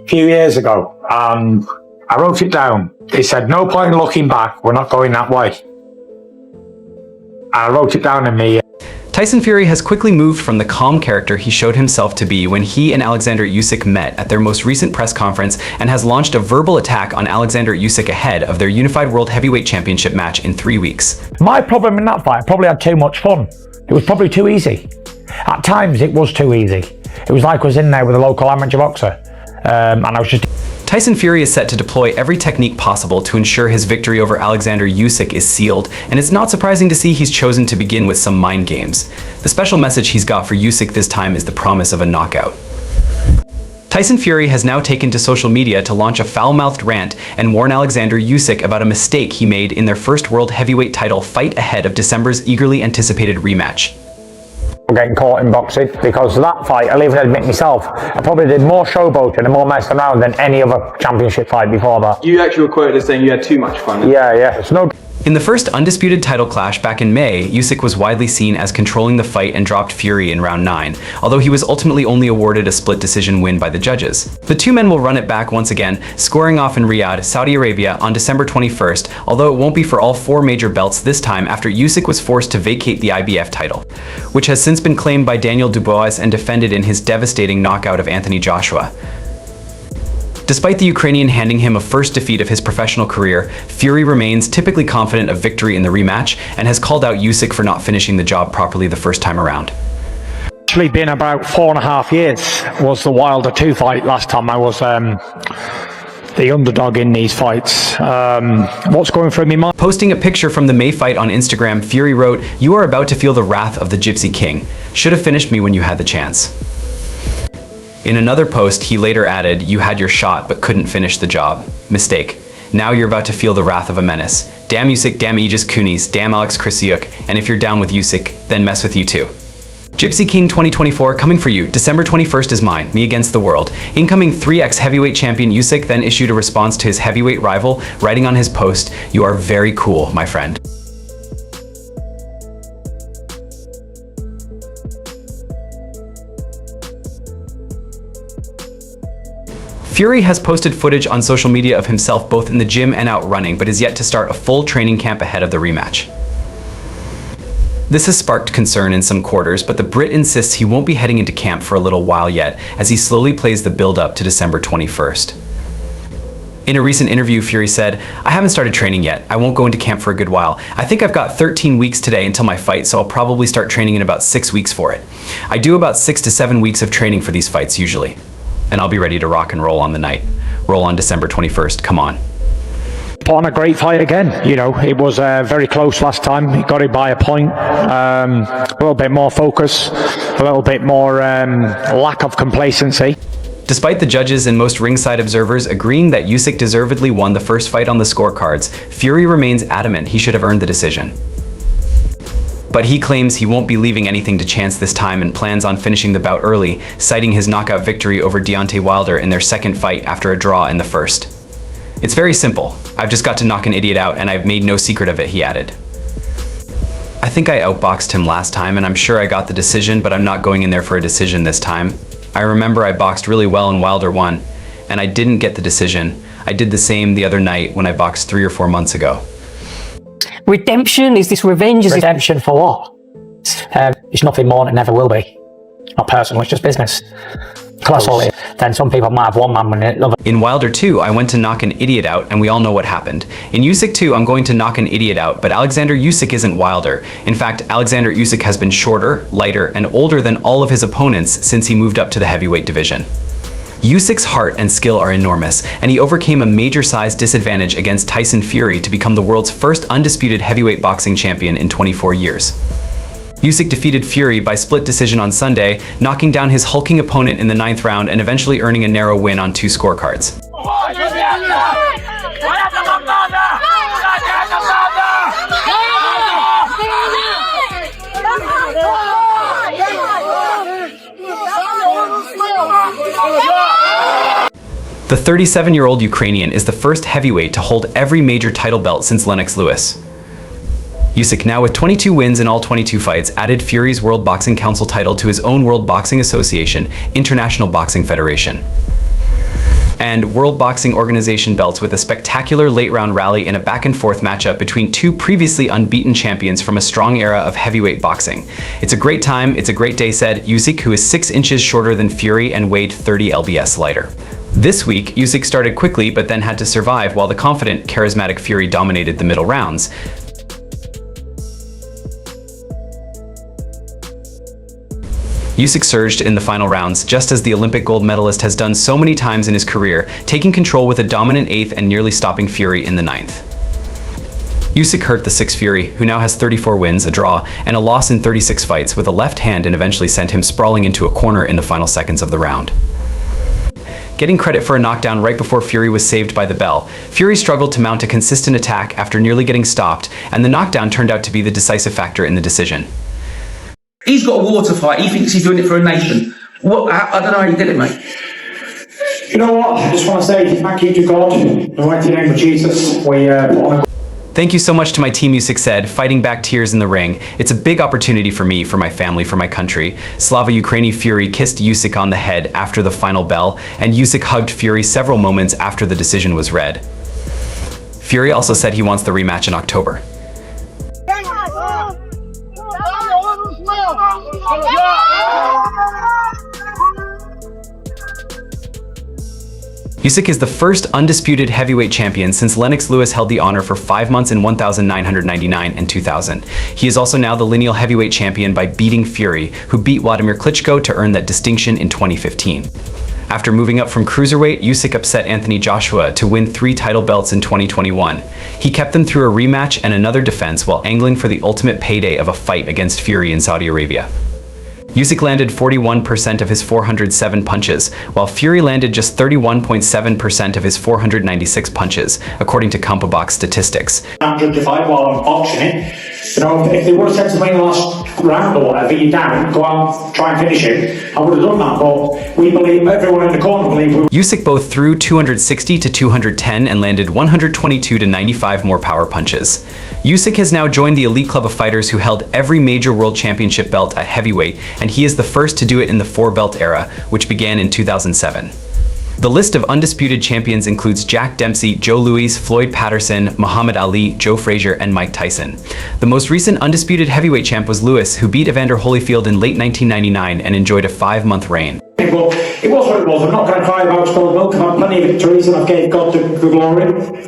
few years ago, and I wrote it down. It said, "No point in looking back, we're not going that way." I wrote it down in me. Tyson Fury has quickly moved from the calm character he showed himself to be when he and Oleksandr Usyk met at their most recent press conference, and has launched a verbal attack on Oleksandr Usyk ahead of their unified World Heavyweight Championship match in 3 weeks. My problem in that fight, I probably had too much fun. It was probably too easy. At times it was too easy. It was like I was in there with a local amateur boxer, and I was just... Tyson Fury is set to deploy every technique possible to ensure his victory over Oleksandr Usyk is sealed, and it's not surprising to see he's chosen to begin with some mind games. The special message he's got for Usyk this time is the promise of a knockout. Tyson Fury has now taken to social media to launch a foul-mouthed rant and warn Oleksandr Usyk about a mistake he made in their first world heavyweight title fight ahead of December's eagerly anticipated rematch. Getting caught in boxing, because that fight, I'll even admit myself, I probably did more showboating and more messing around than any other championship fight before that. You actually were quoted as saying you had too much fun. Yeah, it's no... In the first undisputed title clash back in May, Usyk was widely seen as controlling the fight and dropped Fury in round 9, although he was ultimately only awarded a split decision win by the judges. The two men will run it back once again, squaring off in Riyadh, Saudi Arabia on December 21st, although it won't be for all 4 major belts this time after Usyk was forced to vacate the IBF title, which has since been claimed by Daniel Dubois and defended in his devastating knockout of Anthony Joshua. Despite the Ukrainian handing him a first defeat of his professional career, Fury remains typically confident of victory in the rematch and has called out Usyk for not finishing the job properly the first time around. Actually been about 4.5 years was the Wilder 2 fight last time I was the underdog in these fights. What's going through my mind? Posting a picture from the May fight on Instagram, Fury wrote, "You are about to feel the wrath of the Gypsy King. Should have finished me when you had the chance." In another post, he later added, "You had your shot, but couldn't finish the job. Mistake. Now you're about to feel the wrath of a menace. Damn Usyk, damn Aegis Kunis, damn Alex Krasiuk, and if you're down with Usyk, then mess with you too." Gypsy King 2024 coming for you. December 21st is mine, me against the world. Incoming 3x heavyweight champion Usyk then issued a response to his heavyweight rival, writing on his post, "You are very cool, my friend." Fury has posted footage on social media of himself both in the gym and out running, but is yet to start a full training camp ahead of the rematch. This has sparked concern in some quarters, but the Brit insists he won't be heading into camp for a little while yet, as he slowly plays the build-up to December 21st. In a recent interview, Fury said, "I haven't started training yet. I won't go into camp for a good while. I think I've got 13 weeks today until my fight, so I'll probably start training in about 6 weeks for it. I do about 6 to 7 weeks of training for these fights usually. And I'll be ready to rock and roll on the night. Roll on December 21st, come on." Put on a great fight again. You know, it was very close last time. He got it by a point. A little bit more focus, a little bit more lack of complacency. Despite the judges and most ringside observers agreeing that Usyk deservedly won the first fight on the scorecards, Fury remains adamant he should have earned the decision. But he claims he won't be leaving anything to chance this time and plans on finishing the bout early, citing his knockout victory over Deontay Wilder in their second fight after a draw in the first. "It's very simple. I've just got to knock an idiot out, and I've made no secret of it," he added. "I think I outboxed him last time, and I'm sure I got the decision, but I'm not going in there for a decision this time. I remember I boxed really well and Wilder won, and I didn't get the decision. I did the same the other night when I boxed 3 or 4 months ago." Redemption? Is this revenge? Redemption for what? It's nothing more and it never will be. Not personal, it's just business. That's all it is. Then some people might have one man when it. In Wilder 2, I went to knock an idiot out, and we all know what happened. In Usyk 2, I'm going to knock an idiot out, but Oleksandr Usyk isn't Wilder. In fact, Oleksandr Usyk has been shorter, lighter, and older than all of his opponents since he moved up to the heavyweight division. Usyk's heart and skill are enormous, and he overcame a major size disadvantage against Tyson Fury to become the world's first undisputed heavyweight boxing champion in 24 years. Usyk defeated Fury by split decision on Sunday, knocking down his hulking opponent in the 9th round and eventually earning a narrow win on 2 scorecards. The 37-year-old Ukrainian is the first heavyweight to hold every major title belt since Lennox Lewis. Usyk, now with 22 wins in all 22 fights, added Fury's World Boxing Council title to his own World Boxing Association, International Boxing Federation. and World Boxing Organization belts with a spectacular late-round rally in a back-and-forth matchup between two previously unbeaten champions from a strong era of heavyweight boxing. It's a great time, it's a great day, said Usyk, who is 6 inches shorter than Fury and weighed 30 lbs lighter. This week, Usyk started quickly but then had to survive while the confident, charismatic Fury dominated the middle rounds. Usyk surged in the final rounds, just as the Olympic gold medalist has done so many times in his career, taking control with a dominant 8th and nearly stopping Fury in the 9th. Usyk hurt the 6th Fury, who now has 34 wins, a draw, and a loss in 36 fights, with a left hand, and eventually sent him sprawling into a corner in the final seconds of the round. Getting credit for a knockdown right before Fury was saved by the bell, Fury struggled to mount a consistent attack after nearly getting stopped, and the knockdown turned out to be the decisive factor in the decision. He's got a war to fight. He thinks he's doing it for a nation. I don't know how he did it, mate. You know what? I just want to say thank you to God. In the mighty name of Jesus, we put on a... Thank you so much to my team, Usyk said, fighting back tears in the ring. It's a big opportunity for me, for my family, for my country. Slava Ukraini Fury kissed Usyk on the head after the final bell, and Usyk hugged Fury several moments after the decision was read. Fury also said he wants the rematch in October. Usyk is the first undisputed heavyweight champion since Lennox Lewis held the honor for 5 months in 1999 and 2000. He is also now the lineal heavyweight champion by beating Fury, who beat Wladimir Klitschko to earn that distinction in 2015. After moving up from cruiserweight, Usyk upset Anthony Joshua to win 3 title belts in 2021. He kept them through a rematch and another defense while angling for the ultimate payday of a fight against Fury in Saudi Arabia. Usyk landed 41% of his 407 punches, while Fury landed just 31.7% of his 496 punches, according to CompuBox statistics. I'm justified while I'm boxing it. You know, if they would have said to me in the last round or whatever, you're down, go out, try and finish it, I would have done that, but we believe, everyone in the corner believe... Usyk both threw 260 to 210 and landed 122 to 95 more power punches. Usyk has now joined the elite club of fighters who held every major world championship belt at heavyweight, and he is the first to do it in the 4-belt era, which began in 2007. The list of undisputed champions includes Jack Dempsey, Joe Louis, Floyd Patterson, Muhammad Ali, Joe Frazier, and Mike Tyson. The most recent undisputed heavyweight champ was Louis, who beat Evander Holyfield in late 1999 and enjoyed a 5-month reign. Well, it was what it was. I'm not going to cry about spilled milk. I've had plenty of victories and I've gave God the glory.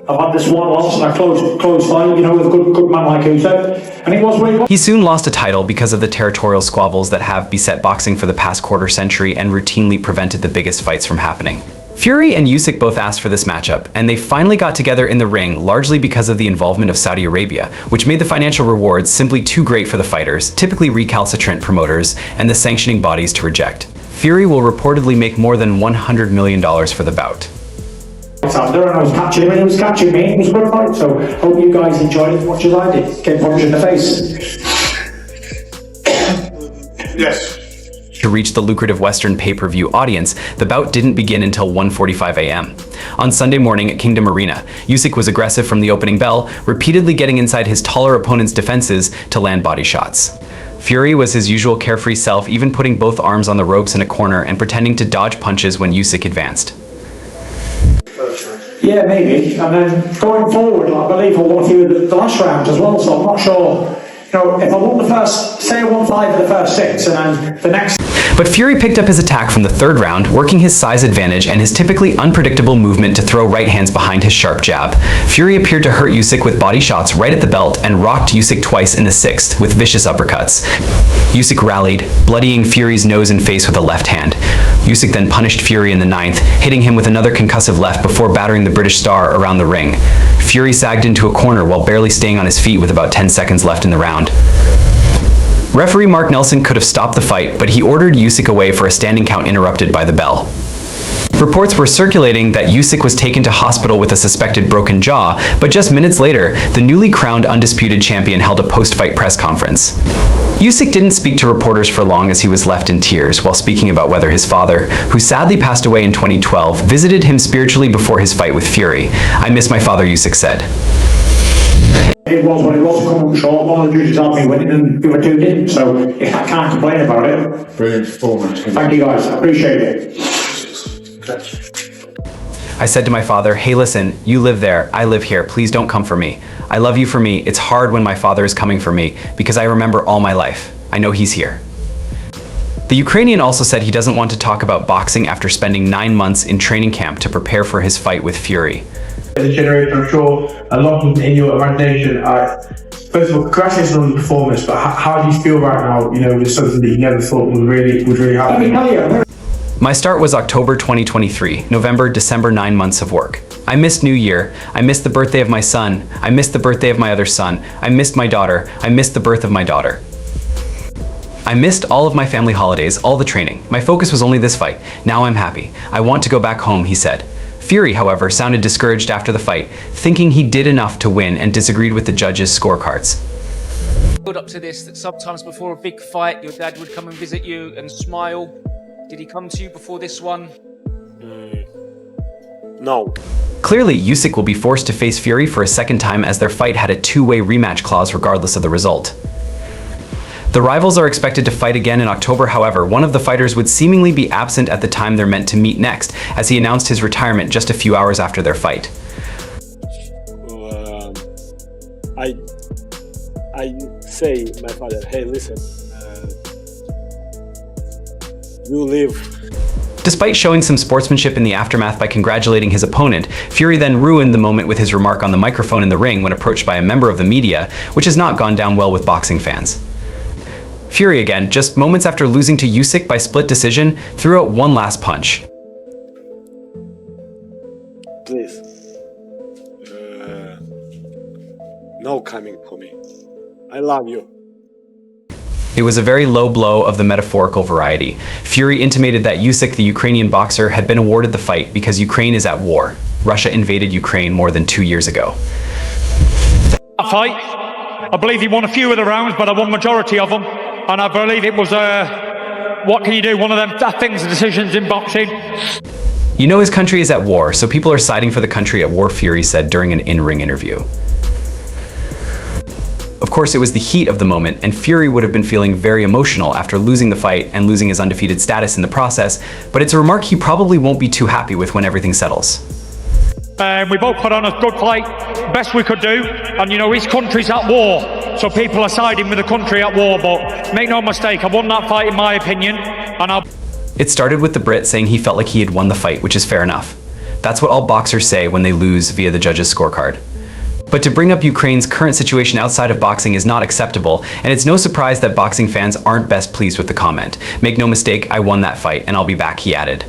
I've had this one loss and a close fight, you know, with a good man like Usyk. And it was what it was. He soon lost a title because of the territorial squabbles that have beset boxing for the past quarter century and routinely prevented the biggest fights from happening. Fury and Usyk both asked for this matchup, and they finally got together in the ring largely because of the involvement of Saudi Arabia, which made the financial rewards simply too great for the fighters, typically recalcitrant promoters, and the sanctioning bodies to reject. Fury will reportedly make more than $100 million for the bout. I was catching him and he was catching me. It was a good fight, so hope you guys enjoyed it as much as I did. Get punched in the face. Yes. To reach the lucrative Western pay-per-view audience, the bout didn't begin until 1:45 a.m. On Sunday morning at Kingdom Arena, Usyk was aggressive from the opening bell, repeatedly getting inside his taller opponent's defenses to land body shots. Fury was his usual carefree self, even putting both arms on the ropes in a corner and pretending to dodge punches when Usyk advanced. Yeah, maybe. And then going forward, I believe I won you the last round as well, so I'm not sure. You know, if I won the first, say I won 5 of the first 6, and then the next... But Fury picked up his attack from the 3rd round, working his size advantage and his typically unpredictable movement to throw right hands behind his sharp jab. Fury appeared to hurt Usyk with body shots right at the belt and rocked Usyk twice in the 6th with vicious uppercuts. Usyk rallied, bloodying Fury's nose and face with a left hand. Usyk then punished Fury in the 9th, hitting him with another concussive left before battering the British star around the ring. Fury sagged into a corner while barely staying on his feet with about 10 seconds left in the round. Referee Mark Nelson could have stopped the fight, but he ordered Usyk away for a standing count interrupted by the bell. Reports were circulating that Usyk was taken to hospital with a suspected broken jaw, but just minutes later, the newly crowned undisputed champion held a post-fight press conference. Usyk didn't speak to reporters for long as he was left in tears while speaking about whether his father, who sadly passed away in 2012, visited him spiritually before his fight with Fury. "I miss my father," Usyk said. It was what it was, come up short. One of the judges had me winning and the other 2 didn't, so I can't complain about it. Brilliant performance. Thank you guys, I appreciate it. I said to my father, hey listen, you live there, I live here, please don't come for me. I love you for me, it's hard when my father is coming for me, because I remember all my life. I know he's here. The Ukrainian also said he doesn't want to talk about boxing after spending 9 months in training camp to prepare for his fight with Fury. The generation, I'm sure a lot in your imagination. First of all, congratulations on the performance, but how do you feel right now, you know, with something that you never thought would really happen? My start was October 2023, November, December, 9 months of work. I missed New Year, I missed the birthday of my son, I missed the birthday of my other son, I missed my daughter, I missed the birth of my daughter. I missed all of my family holidays, all the training. My focus was only this fight. Now I'm happy. I want to go back home, he said. Fury, however, sounded discouraged after the fight, thinking he did enough to win and disagreed with the judges' scorecards. Build up to this, that sometimes before a big fight, your dad would come and visit you and smile. Did he come to you before this one? No. Clearly, Usyk will be forced to face Fury for a second time as their fight had a two-way rematch clause regardless of the result. The rivals are expected to fight again in October, however, one of the fighters would seemingly be absent at the time they're meant to meet next, as he announced his retirement just a few hours after their fight. I say my father, hey listen, you live. Despite showing some sportsmanship in the aftermath by congratulating his opponent, Fury then ruined the moment with his remark on the microphone in the ring when approached by a member of the media, which has not gone down well with boxing fans. Fury again, just moments after losing to Usyk by split decision, threw out one last punch. Please. No coming for me. I love you. It was a very low blow of the metaphorical variety. Fury intimated that Usyk, the Ukrainian boxer, had been awarded the fight because Ukraine is at war. Russia invaded Ukraine more than 2 years ago. That fight, I believe he won a few of the rounds, but I won majority of them. And I believe it was, what can you do? One of them things, decisions in boxing. You know his country is at war, so people are siding for the country at war, Fury said during an in-ring interview. Of course, it was the heat of the moment, and Fury would have been feeling very emotional after losing the fight and losing his undefeated status in the process, but it's a remark he probably won't be too happy with when everything settles. We both put on a good fight, best we could do, and you know, his country's at war, so people are siding with the country at war, but make no mistake, I won that fight in my opinion, and I'll... It started with the Brit saying he felt like he had won the fight, which is fair enough. That's what all boxers say when they lose via the judges' scorecard. But to bring up Ukraine's current situation outside of boxing is not acceptable, and it's no surprise that boxing fans aren't best pleased with the comment. Make no mistake, I won that fight, and I'll be back, he added.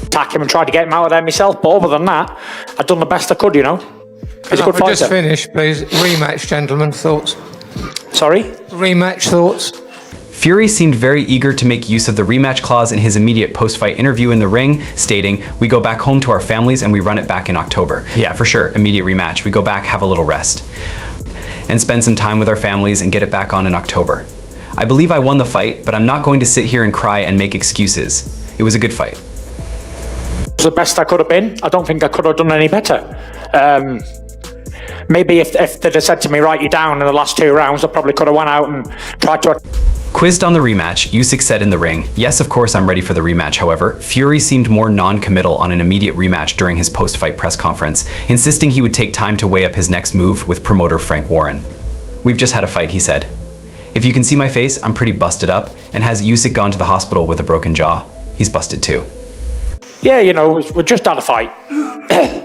Attack him and try to get him out of there myself, but other than that, I've done the best I could, you know. He's a good fighter. Just finish, please. Rematch, gentlemen. Thoughts? Sorry? Rematch thoughts? Fury seemed very eager to make use of the rematch clause in his immediate post-fight interview in the ring, stating, "We go back home to our families and we run it back in October." Yeah, for sure, immediate rematch. We go back, have a little rest, and spend some time with our families and get it back on in October. I believe I won the fight, but I'm not going to sit here and cry and make excuses. It was a good fight. It was the best I could have been. I don't think I could have done any better. Maybe if they'd have said to me, write you down in the last 2 rounds, I probably could have went out and tried to... Quizzed on the rematch, Usyk said in the ring, "Yes, of course I'm ready for the rematch." However, Fury seemed more non-committal on an immediate rematch during his post-fight press conference, insisting he would take time to weigh up his next move with promoter Frank Warren. "We've just had a fight," he said. "If you can see my face, I'm pretty busted up, and has Usyk gone to the hospital with a broken jaw? He's busted too." Yeah, you know, we just had a fight.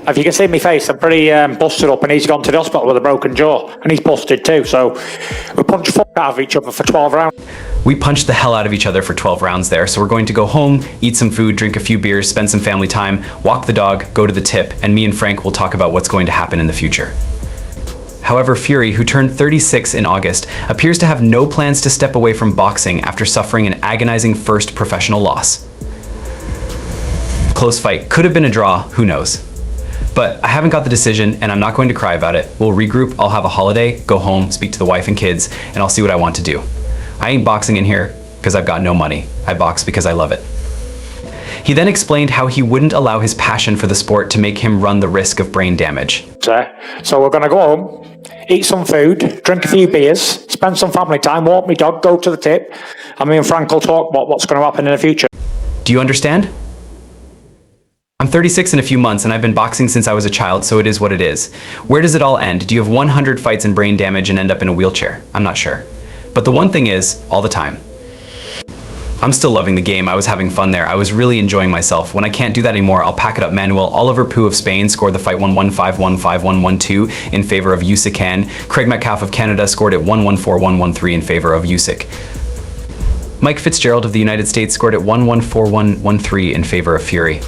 If you can see my face, I'm pretty busted up, and he's gone to the hospital with a broken jaw, and he's busted too, so we punched the fuck out of each other for 12 rounds. We punched the hell out of each other for 12 rounds there, so we're going to go home, eat some food, drink a few beers, spend some family time, walk the dog, go to the tip, and me and Frank will talk about what's going to happen in the future. However, Fury, who turned 36 in August, appears to have no plans to step away from boxing after suffering an agonizing first professional loss. Close fight, could have been a draw, who knows. But I haven't got the decision, and I'm not going to cry about it. We'll regroup, I'll have a holiday, go home, speak to the wife and kids, and I'll see what I want to do. I ain't boxing in here because I've got no money. I box because I love it. He then explained how he wouldn't allow his passion for the sport to make him run the risk of brain damage. So we're going to go home, eat some food, drink a few beers, spend some family time, walk my dog, go to the tip, and me and Frank will talk about what's going to happen in the future. Do you understand? I'm 36 in a few months and I've been boxing since I was a child, so it is what it is. Where does it all end? Do you have 100 fights and brain damage and end up in a wheelchair? I'm not sure. But the one thing is, all the time. I'm still loving the game. I was having fun there. I was really enjoying myself. When I can't do that anymore, I'll pack it up. Manuel Oliver Pu of Spain scored the fight 1-1, 5-1, 5-1, 1-2 in favor of Usyk. Craig Metcalf of Canada scored it 1-1, 4-1, 1-3 in favor of Usyk. Mike Fitzgerald of the United States scored it 1-1, 4-1, 1-3 in favor of Fury.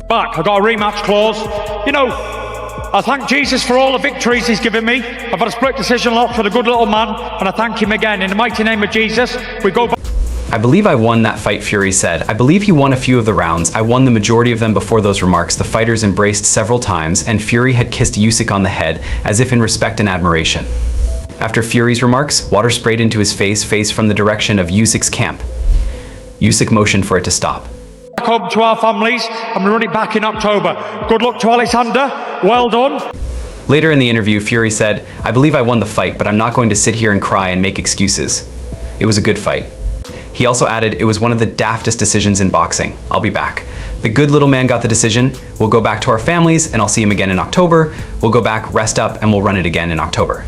Back, I got a rematch clause. You know, I thank Jesus for all the victories he's given me. I've had a split decision loss for the good little man, and I thank him again. In the mighty name of Jesus, we go back. I believe I won that fight, Fury said. I believe he won a few of the rounds. I won the majority of them. Before those remarks, the fighters embraced several times, and Fury had kissed Usyk on the head, as if in respect and admiration. After Fury's remarks, water sprayed into his face from the direction of Usyk's camp. Usyk motioned for it to stop. Home to our families, and we run it back in October. Good luck to Oleksandr. Well done. Later in the interview, Fury said, I believe I won the fight, but I'm not going to sit here and cry and make excuses. It was a good fight. He also added, it was one of the daftest decisions in boxing. I'll be back. The good little man got the decision. We'll go back to our families, and I'll see him again in October. We'll go back, rest up, and we'll run it again in October.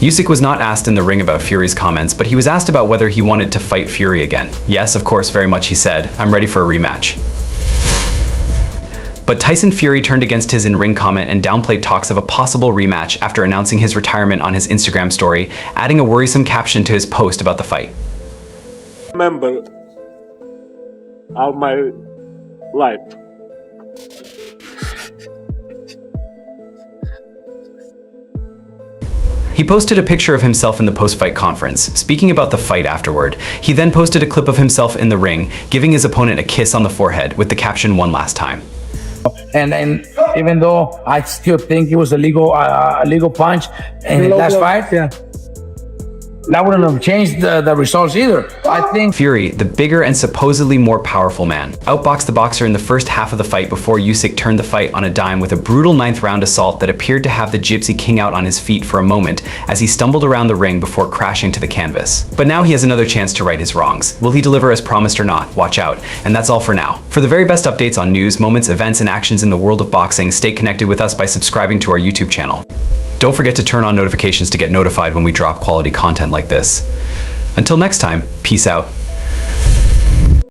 Usyk was not asked in the ring about Fury's comments, but he was asked about whether he wanted to fight Fury again. Yes, of course, very much, he said. I'm ready for a rematch. But Tyson Fury turned against his in-ring comment and downplayed talks of a possible rematch after announcing his retirement on his Instagram story, adding a worrisome caption to his post about the fight. Remember all my life. He posted a picture of himself in the post-fight conference, speaking about the fight afterward. He then posted a clip of himself in the ring, giving his opponent a kiss on the forehead with the caption, "One last time." And even though I still think it was a legal punch in the last fight, that wouldn't have changed the results either. I think Fury, the bigger and supposedly more powerful man, outboxed the boxer in the first half of the fight before Usyk turned the fight on a dime with a brutal 9th round assault that appeared to have the Gypsy King out on his feet for a moment as he stumbled around the ring before crashing to the canvas. But now he has another chance to right his wrongs. Will he deliver as promised or not? Watch out. And that's all for now. For the very best updates on news, moments, events, and actions in the world of boxing, stay connected with us by subscribing to our YouTube channel. Don't forget to turn on notifications to get notified when we drop quality content like this. Until next time, peace out.